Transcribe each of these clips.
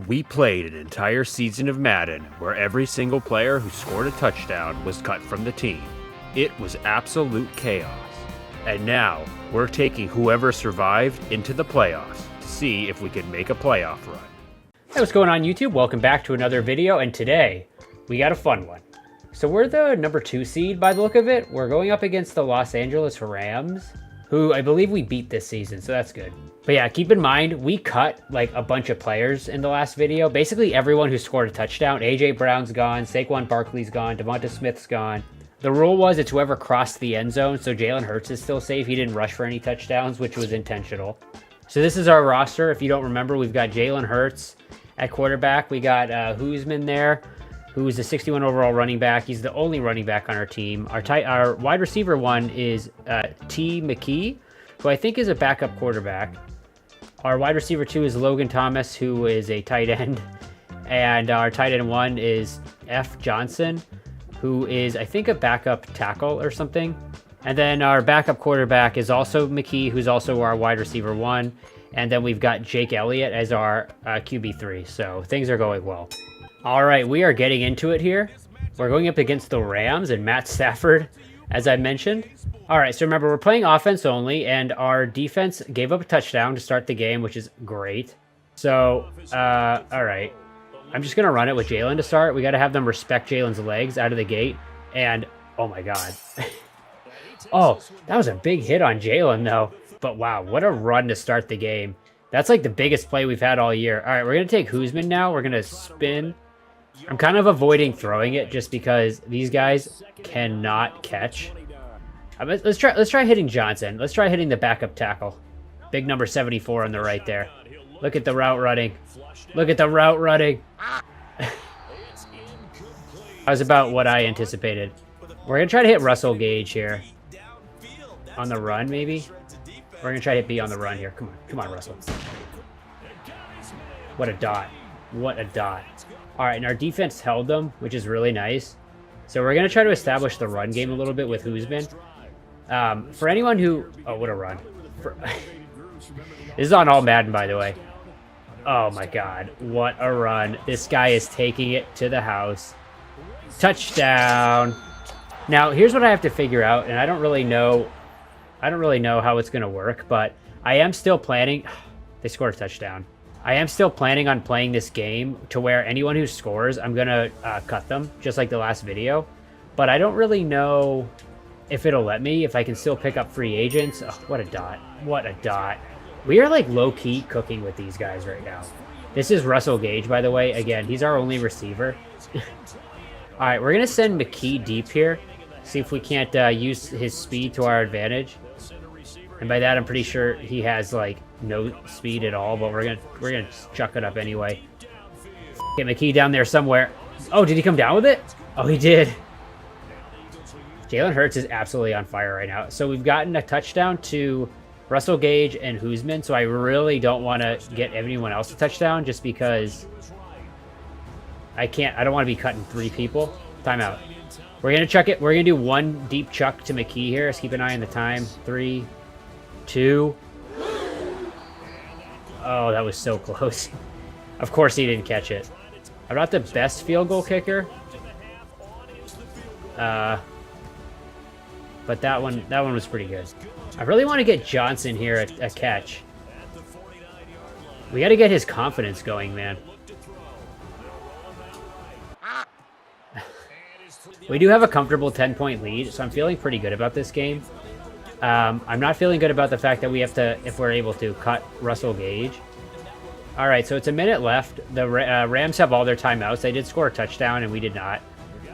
We played an entire season of Madden where every single player who scored a touchdown was cut from the team. It was absolute chaos. And now, we're taking whoever survived into the playoffs to see if we could make a playoff run. Hey, what's going on YouTube? Welcome back to another video, and today, we got a fun one. So we're the number 2 seed by the look of it. We're going up against the Los Angeles Rams, who I believe we beat this season, so that's good. But yeah, keep in mind, we cut like a bunch of players in the last video. Basically everyone who scored a touchdown. AJ Brown's gone, Saquon Barkley's gone, Devonta Smith's gone. The rule was it's whoever crossed the end zone, so Jalen Hurts is still safe. He didn't rush for any touchdowns, which was intentional. So this is our roster. If you don't remember, we've got Jalen Hurts at quarterback. We got Hoosman there, who is a 61 overall running back. He's the only running back on our team. Our wide receiver one is T. McKee, who I think is a backup quarterback. Our wide receiver 2 is Logan Thomas, who is a tight end. And our tight end 1 is F. Johnson, who is, I think, a backup tackle or something. And then our backup quarterback is also McKee, who's also our wide receiver 1. And then we've got Jake Elliott as our QB3. So things are going well. All right, we are getting into it here. We're going up against the Rams and Matt Stafford, as I mentioned. All right, so remember, we're playing offense only, and our defense gave up a touchdown to start the game, which is great. So, all right. I'm just going to run it with Jalen to start. We got to have them respect Jalen's legs out of the gate. And, oh my God. Oh, that was a big hit on Jalen, though. But wow, what a run to start the game. That's like the biggest play we've had all year. All right, we're going to take Hoosman now. We're going to spin. I'm kind of avoiding throwing it just because these guys cannot catch. Let's try hitting Johnson. Let's try hitting the backup tackle. Big number 74 on the right there. Look at the route running. Look at the route running. That was about what I anticipated. We're going to try to hit Russell Gage here. On the run, maybe? We're going to try to hit B on the run here. Come on. Come on, Russell. What a dot. What a dot. All right, and our defense held them, which is really nice. So we're going to try to establish the run game a little bit with Hoosman. For anyone who... Oh, what a run. This is on all Madden, by the way. Oh, my God. What a run. This guy is taking it to the house. Touchdown. Now, here's what I have to figure out, and I don't really know how it's going to work, but I am still planning... They scored a touchdown. I am still planning on playing this game to where anyone who scores, I'm going to cut them, just like the last video. But I don't really know if it'll let me, if I can still pick up free agents. Oh, what a dot. What a dot. We are like low-key cooking with these guys right now. This is Russell Gage, by the way. Again, he's our only receiver. All right, we're going to send McKee deep here. See if we can't use his speed to our advantage. And by that, I'm pretty sure he has like no speed at all, but we're gonna chuck it up anyway. Get McKee down there somewhere. Oh, did he come down with it? Oh, he did. Jalen Hurts is absolutely on fire right now. So we've gotten a touchdown to Russell Gage and Hoosman. So I really don't want to get anyone else a touchdown just because I don't want to be cutting 3 people. Timeout. We're gonna chuck it. We're gonna do one deep chuck to McKee here. Let's keep an eye on the time. 3, 2. Oh, that was so close. Of course he didn't catch it. I'm not the best field goal kicker. But that one was pretty good. I really want to get Johnson here a catch. We got to get his confidence going, man. We do have a comfortable 10-point lead, so I'm feeling pretty good about this game. I'm not feeling good about the fact that we have to, if we're able to, cut Russell Gage. All right, so it's a minute left. The Rams have all their timeouts. They did score a touchdown, and we did not.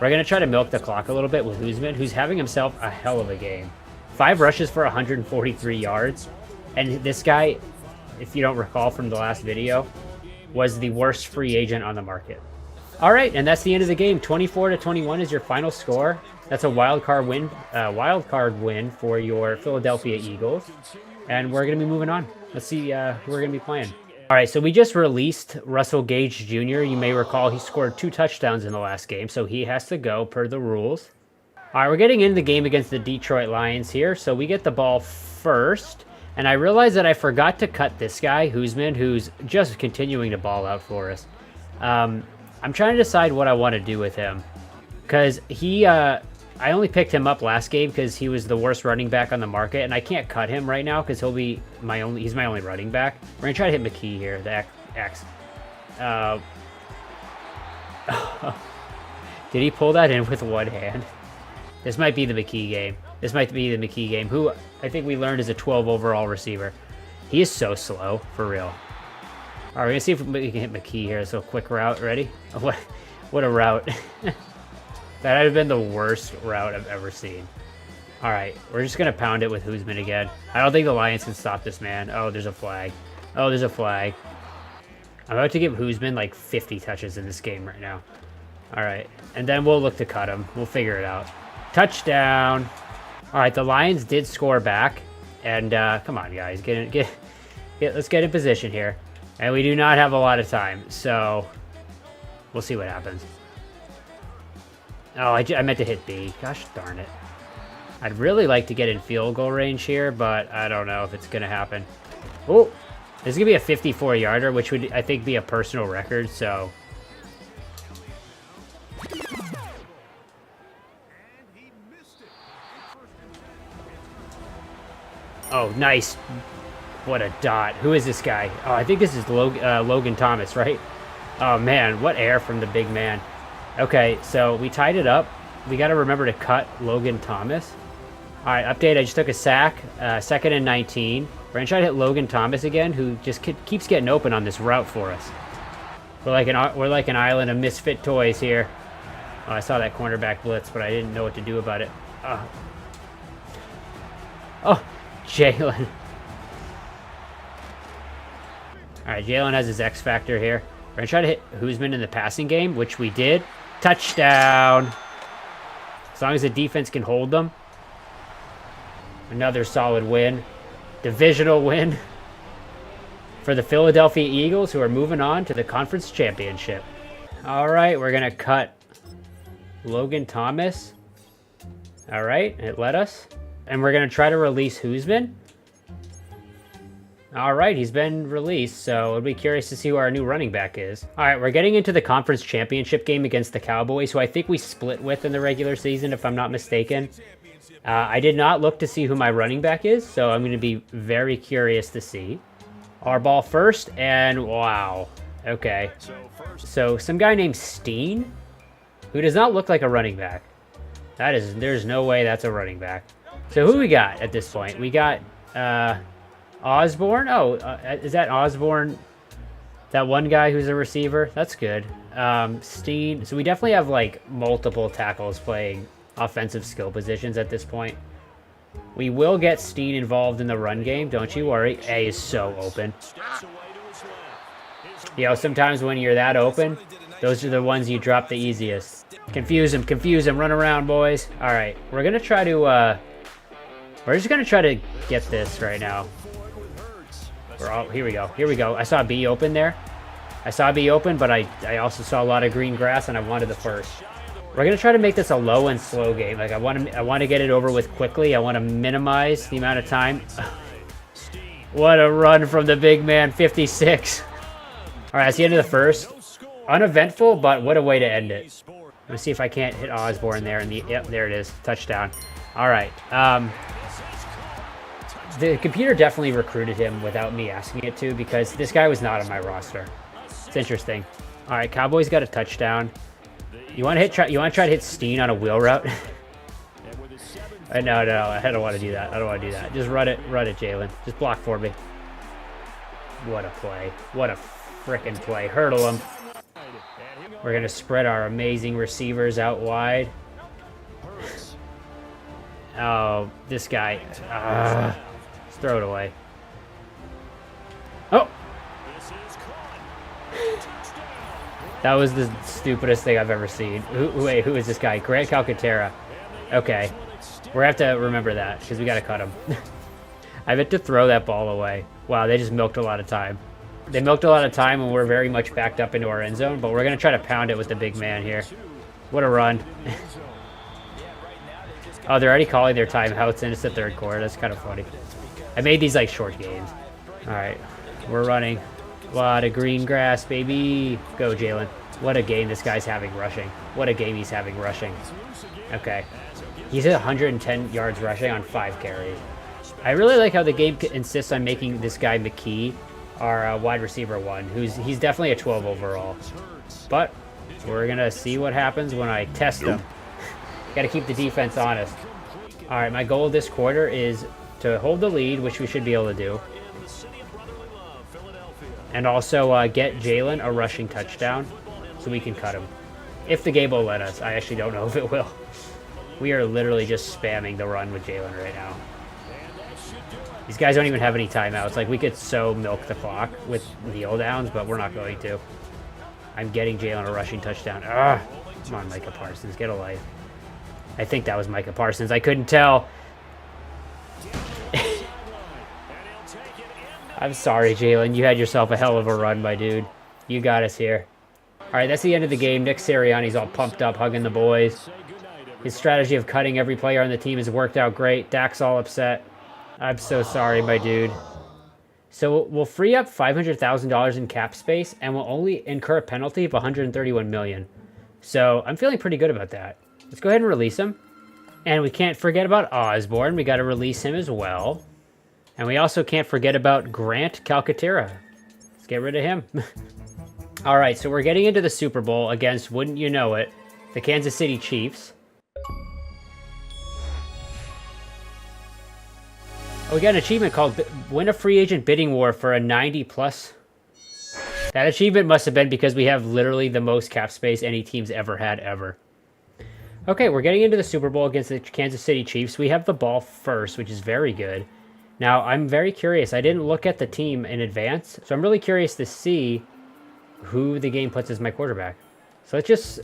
We're going to try to milk the clock a little bit with Hoosman, who's having himself a hell of a game. 5 rushes for 143 yards. And this guy, if you don't recall from the last video, was the worst free agent on the market. All right, and that's the end of the game. 24-21 is your final score. That's a wild card win for your Philadelphia Eagles. And we're going to be moving on. Let's see who we're going to be playing. All right, so we just released Russell Gage Jr. You may recall he scored 2 touchdowns in the last game, so he has to go per the rules. All right, we're getting into the game against the Detroit Lions here. So we get the ball first, And I realized that I forgot to cut this guy, Huzman, who's just continuing to ball out for us. I'm trying to decide what I want to do with him. Because I only picked him up last game because he was the worst running back on the market. And I can't cut him right now because he's my only running back. We're going to try to hit McKee here, the X. Did he pull that in with one hand? This might be the McKee game. This might be the McKee game, who I think we learned is a 12 overall receiver. He is so slow, for real. All right, we're going to see if we can hit McKee here. So quick route, ready? Oh, what a route. That would have been the worst route I've ever seen. All right, we're just going to pound it with Huzman again. I don't think the Lions can stop this man. Oh, there's a flag. Oh, there's a flag. I'm about to give Huzman like 50 touches in this game right now. All right, and then we'll look to cut him. We'll figure it out. Touchdown. All right, the Lions did score back. And come on, guys. Let's get in position here. And we do not have a lot of time, so we'll see what happens. Oh, I meant to hit B. Gosh darn it. I'd really like to get in field goal range here, but I don't know if it's going to happen. Oh, this is going to be a 54-yarder, which would, I think, be a personal record, so... Oh, nice. What a dot. Who is this guy? Oh, I think this is Logan Thomas, right? Oh, man. What air from the big man. Okay, so we tied it up. We got to remember to cut Logan Thomas. All right, update. I just took a sack. 2nd and 19. We're going to try to hit Logan Thomas again, who just keeps getting open on this route for us. We're like an island of misfit toys here. Oh, I saw that cornerback blitz, but I didn't know what to do about it. Oh, Jalen. All right, Jalen has his X factor here. We're going to try to hit Huzman in the passing game, which we did. Touchdown. As long as the defense can hold them. Another solid win. Divisional win for the Philadelphia Eagles, who are moving on to the conference championship. All right, we're going to cut Logan Thomas. All right, it let us. And we're going to try to release Huzman. All right, he's been released, so I'll be curious to see who our new running back is. All right, we're getting into the conference championship game against the Cowboys, who I think we split with in the regular season, if I'm not mistaken. I did not look to see who my running back is, so I'm going to be very curious to see. Our ball first, and wow. Okay. So some guy named Steen, who does not look like a running back. There's no way that's a running back. So who we got at this point? We got Osborne. Oh, is that Osborne? That one guy who's a receiver? That's good. Steen. So we definitely have like multiple tackles playing offensive skill positions at this point. We will get Steen involved in the run game. Don't you worry. A is so open. You know, sometimes when you're that open, those are the ones you drop the easiest. Confuse him, run around, boys. All right, we're gonna try to, we're just gonna try to get this right now. Here we go. I saw B open there. But I also saw a lot of green grass, and I wanted the first. We're gonna try to make this a low and slow game. Like I want to get it over with quickly. I want to minimize the amount of time. What a run from the big man, 56. All right, that's the end of the first. Uneventful, but what a way to end it. Let me see if I can't hit Osborne there. Yep, there it is. Touchdown. All right. The computer definitely recruited him without me asking it to, because this guy was not on my roster. It's interesting. All right, Cowboys got a touchdown. You want to try to hit Steen on a wheel route? No, I don't want to do that. Just run it, Jalen. Just block for me. What a play. What a frickin' play. Hurdle him. We're going to spread our amazing receivers out wide. Oh, this guy. Let's throw it away. Oh! That was the stupidest thing I've ever seen. Wait, who is this guy? Grant Calcaterra. Okay. We're going to have to remember that, because we got to cut him. I meant to throw that ball away. Wow, they just milked a lot of time. They milked a lot of time, and we're very much backed up into our end zone, but we're going to try to pound it with the big man here. What a run. Oh, they're already calling their timeouts, and it's the third quarter. That's kind of funny. I made these like short games. All right, we're running. A lot of green grass, baby. Go, Jalen. What a game this guy's having rushing. What a game he's having rushing. Okay. He's at 110 yards rushing on 5 carries. I really like how the game insists on making this guy McKee our wide receiver 1. He's definitely a 12 overall. But we're going to see what happens when I test him. Got to keep the defense honest. All right, my goal this quarter is to hold the lead, which we should be able to do. And also get Jalen a rushing touchdown so we can cut him. If the game will let us. I actually don't know if it will. We are literally just spamming the run with Jalen right now. These guys don't even have any timeouts. Like, we could so milk the clock with kneel downs, but we're not going to. I'm getting Jalen a rushing touchdown. Ugh. Come on, Micah Parsons. Get a life. I think that was Micah Parsons. I couldn't tell. I'm sorry, Jalen. You had yourself a hell of a run, my dude. You got us here. All right, that's the end of the game. Nick Sirianni's all pumped up, hugging the boys. His strategy of cutting every player on the team has worked out great. Dak's all upset. I'm so sorry, my dude. So we'll free up $500,000 in cap space, and we'll only incur a penalty of $131 million. So I'm feeling pretty good about that. Let's go ahead and release him. And we can't forget about Osborne. We got to release him as well. And we also can't forget about Grant Calcaterra. Let's get rid of him. All right, so we're getting into the Super Bowl against, wouldn't you know it, the Kansas City Chiefs. Oh, we got an achievement called Win a Free Agent Bidding War for a 90+. That achievement must have been because we have literally the most cap space any team's ever had, ever. Okay, we're getting into the Super Bowl against the Kansas City Chiefs. We have the ball first, which is very good. Now, I'm very curious. I didn't look at the team in advance, so I'm really curious to see who the game puts as my quarterback. So let's just...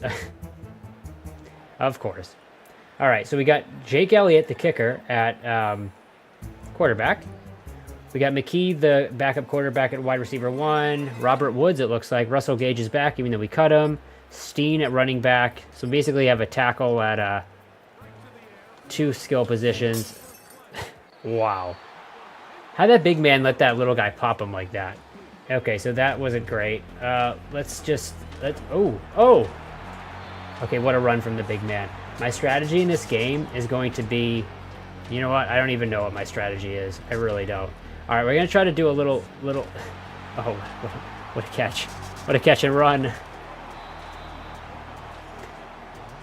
Of course. All right, so we got Jake Elliott, the kicker, at quarterback. We got McKee, the backup quarterback, at wide receiver 1. Robert Woods, it looks like. Russell Gage is back, even though we cut him. Steen at running back. So basically, you have a tackle at 2 skill positions. Wow. How'd that big man let that little guy pop him like that? Okay, so that wasn't great. Let's... Oh! Okay, what a run from the big man. My strategy in this game is going to be... You know what? I don't even know what my strategy is. I really don't. All right, we're going to try to do a little... Oh, what a catch. What a catch and run.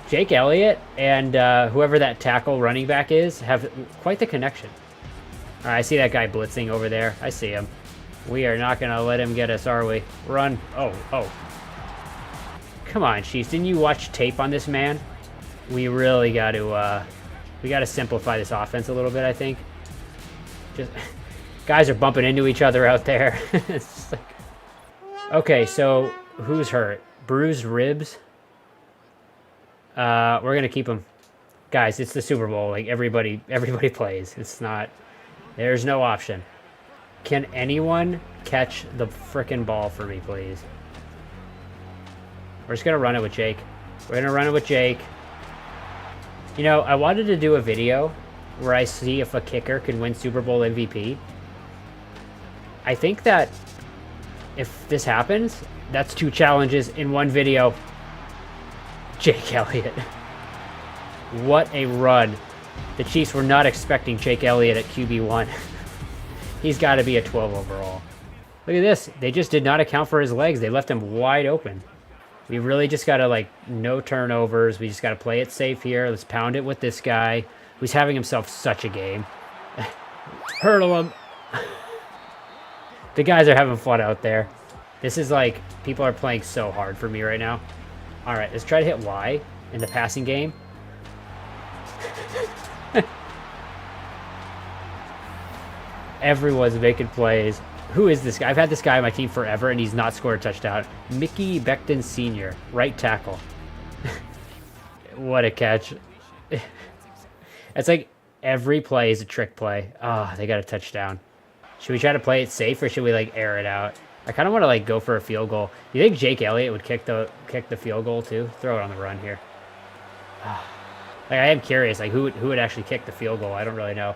Jake Elliott and whoever that tackle running back is have quite the connection. All right, I see that guy blitzing over there. I see him. We are not going to let him get us, are we? Run. Oh. Come on, Chiefs. Didn't you watch tape on this man? We really got to... We got to simplify this offense a little bit, I think. Just guys are bumping into each other out there. It's just like... Okay, so who's hurt? Bruised ribs. We're going to keep him. Guys, it's the Super Bowl. Like, everybody plays. It's not... There's no option. Can anyone catch the frickin' ball for me, please? We're just going to run it with Jake. We're going to run it with Jake. You know, I wanted to do a video where I see if a kicker can win Super Bowl MVP. I think that if this happens, that's 2 challenges in one video. Jake Elliott. What a run. The Chiefs were not expecting Jake Elliott at QB1. He's got to be a 12 overall. Look at this. They just did not account for his legs. They left him wide open. We really just got to, like, no turnovers. We just got to play it safe here. Let's pound it with this guy who's having himself such a game. Hurdle him. The guys are having fun out there. This is like, people are playing so hard for me right now. All right, let's try to hit Y in the passing game. Everyone's making plays. Who is this guy? I've had this guy on my team forever, and he's not scored a touchdown. Mickey Becton Sr., right tackle. What a catch. It's like every play is a trick play. Oh, they got a touchdown. Should we try to play it safe, or should we, like, air it out? I kind of want to, like, go for a field goal. You think Jake Elliott would kick the field goal, too? Throw it on the run here. Like, I am curious, like, who would actually kick the field goal? I don't really know.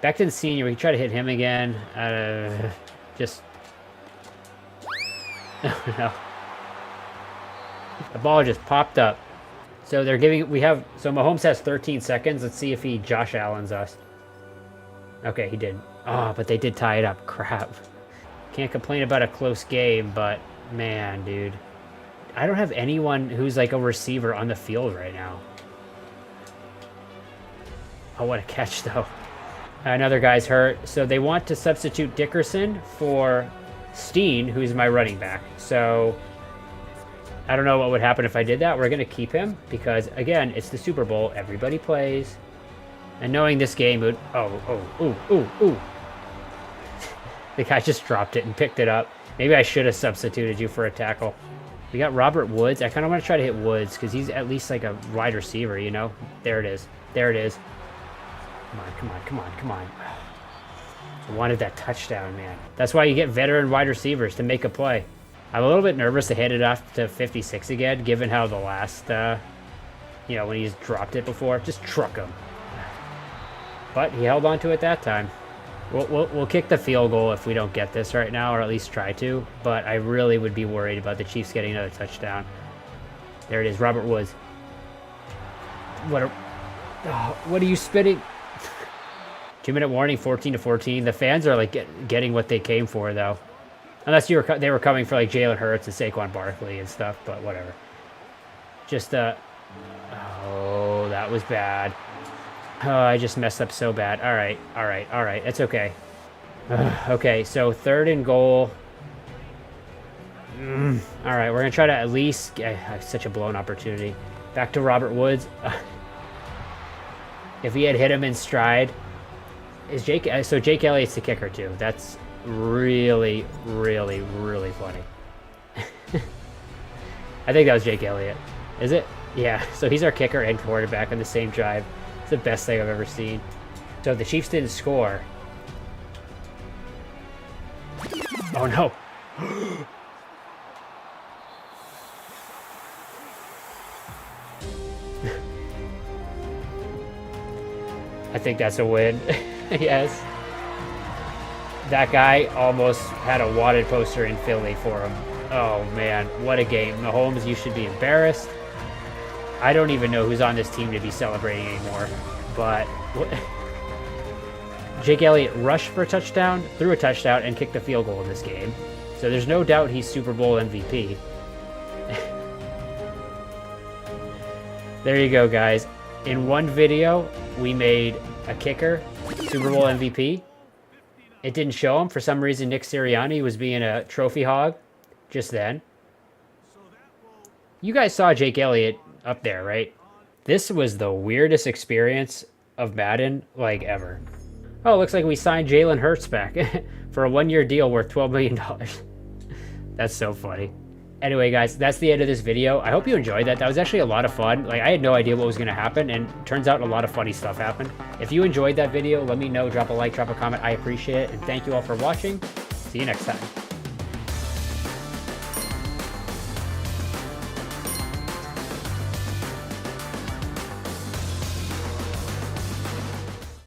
Becton Sr., we can try to hit him again. Just... no. The ball just popped up. So they're giving... So Mahomes has 13 seconds. Let's see if he Josh Allen's us. Okay, he did. Oh, but they did tie it up. Crap. Can't complain about a close game, but... Man, dude. I don't have anyone who's like a receiver on the field right now. Oh, what a catch, though. Another guy's hurt. So they want to substitute Dickerson for Steen, who's my running back. So I don't know what would happen if I did that. We're going to keep him because, again, it's the Super Bowl. Everybody plays. And knowing this game would... ooh. The guy just dropped it and picked it up. Maybe I should have substituted you for a tackle. We got Robert Woods. I kind of want to try to hit Woods because he's at least like a wide receiver, you know? There it is. There it is. Come on. I wanted that touchdown, man. That's why you get veteran wide receivers to make a play. I'm a little bit nervous to hit it off to 56 again, given how the last, when he's dropped it before. Just truck him. But he held on to it that time. We'll kick the field goal if we don't get this right now, or at least try to. But I really would be worried about the Chiefs getting another touchdown. There it is, Robert Woods. What are you spitting? 2-minute warning, 14-14. The fans are like getting what they came for, though. Unless they were coming for like Jalen Hurts and Saquon Barkley and stuff, but whatever. Just oh, that was bad. Oh, I just messed up so bad. All right. It's okay. Okay, so 3rd and goal. All right, we're going to try to at least... I have such a blown opportunity. Back to Robert Woods. If he had hit him in stride... So Jake Elliott's the kicker, too. That's really, really, really funny. I think that was Jake Elliott. Is it? Yeah, so he's our kicker and quarterback on the same drive. It's the best thing I've ever seen. So the Chiefs didn't score. Oh, no. I think that's a win. Yes. That guy almost had a wanted poster in Philly for him. Oh, man. What a game. Mahomes, you should be embarrassed. I don't even know who's on this team to be celebrating anymore. But Jake Elliott rushed for a touchdown, threw a touchdown, and kicked a field goal in this game. So there's no doubt he's Super Bowl MVP. There you go, guys. In one video, we made a kicker Super Bowl MVP. It didn't show him. For some reason, Nick Sirianni was being a trophy hog just then. You guys saw Jake Elliott up there, right? This was the weirdest experience of Madden, like, ever. Oh, looks like we signed Jalen Hurts back for a 1-year deal worth $12 million. That's so funny. Anyway, guys, that's the end of this video. I hope you enjoyed that. That was actually a lot of fun. Like, I had no idea what was going to happen, and turns out a lot of funny stuff happened. If you enjoyed that video, let me know. Drop a like, drop a comment. I appreciate it, and thank you all for watching. See you next time.